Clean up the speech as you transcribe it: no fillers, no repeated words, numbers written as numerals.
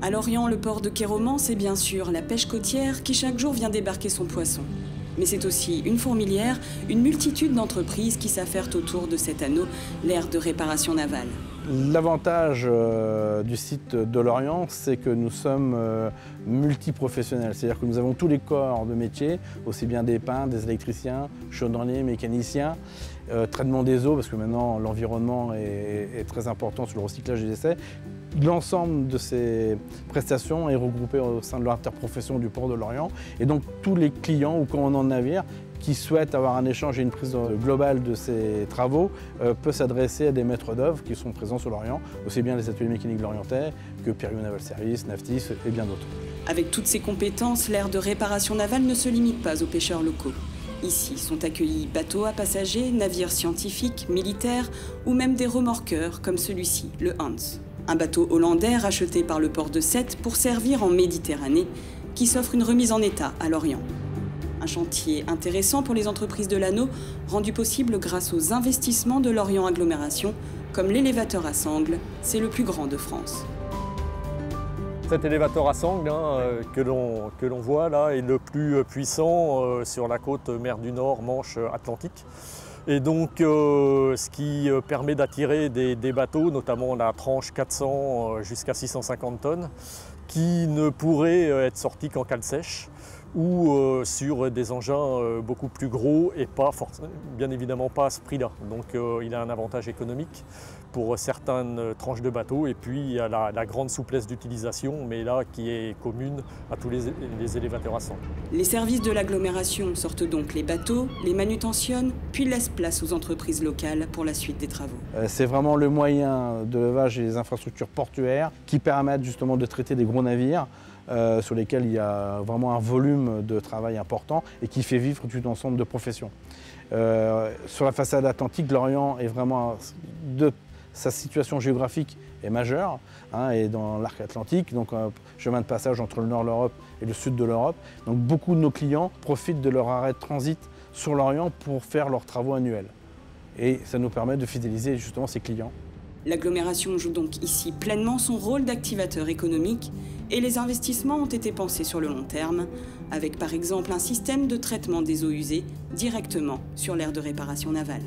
À Lorient, le port de Quai-Romans, c'est bien sûr la pêche côtière qui chaque jour vient débarquer son poisson. Mais c'est aussi une fourmilière, une multitude d'entreprises qui s'affairent autour de cet anneau, l'aire de réparation navale. L'avantage du site de Lorient, c'est que nous sommes multiprofessionnels. C'est-à-dire que nous avons tous les corps de métier, aussi bien des peintres, des électriciens, chaudronniers, mécaniciens, traitement des eaux, parce que maintenant l'environnement est très important sur le recyclage des déchets. L'ensemble de ces prestations est regroupé au sein de l'interprofession du port de Lorient. Et donc tous les clients ou commandants de navires qui souhaitent avoir un échange et une prise globale de ces travaux peuvent s'adresser à des maîtres d'œuvre qui sont présents sur Lorient, aussi bien les ateliers mécaniques lorientais que Périou Naval Service, Naftis et bien d'autres. Avec toutes ces compétences, l'aire de réparation navale ne se limite pas aux pêcheurs locaux. Ici sont accueillis bateaux à passagers, navires scientifiques, militaires ou même des remorqueurs comme celui-ci, le Hans. Un bateau hollandais racheté par le port de Sète pour servir en Méditerranée, qui s'offre une remise en état à Lorient. Un chantier intéressant pour les entreprises de l'anneau, rendu possible grâce aux investissements de Lorient Agglomération, comme l'élévateur à sangle, c'est le plus grand de France. Cet élévateur à sangle que l'on voit là est le plus puissant sur la côte mer du Nord, Manche Atlantique. Et donc ce qui permet d'attirer des bateaux, notamment la tranche 400 jusqu'à 650 tonnes, qui ne pourraient être sortis qu'en cale sèche ou sur des engins beaucoup plus gros et bien évidemment pas à ce prix-là. Donc il a un avantage économique pour certaines tranches de bateaux et puis il y a la grande souplesse d'utilisation, mais là qui est commune à tous les élévateurs à sangle. Les services de l'agglomération sortent donc les bateaux, les manutentionnent, puis laissent place aux entreprises locales pour la suite des travaux. C'est vraiment le moyen de levage et les infrastructures portuaires qui permettent justement de traiter des gros navires sur lesquels il y a vraiment un volume de travail important et qui fait vivre tout ensemble de professions. Sur la façade atlantique, Lorient est vraiment, de sa situation géographique est majeure, et dans l'arc atlantique, donc chemin de passage entre le nord de l'Europe et le sud de l'Europe. Donc beaucoup de nos clients profitent de leur arrêt de transit sur Lorient pour faire leurs travaux annuels. Et ça nous permet de fidéliser justement ces clients. L'agglomération joue donc ici pleinement son rôle d'activateur économique et les investissements ont été pensés sur le long terme, avec par exemple un système de traitement des eaux usées directement sur l'aire de réparation navale.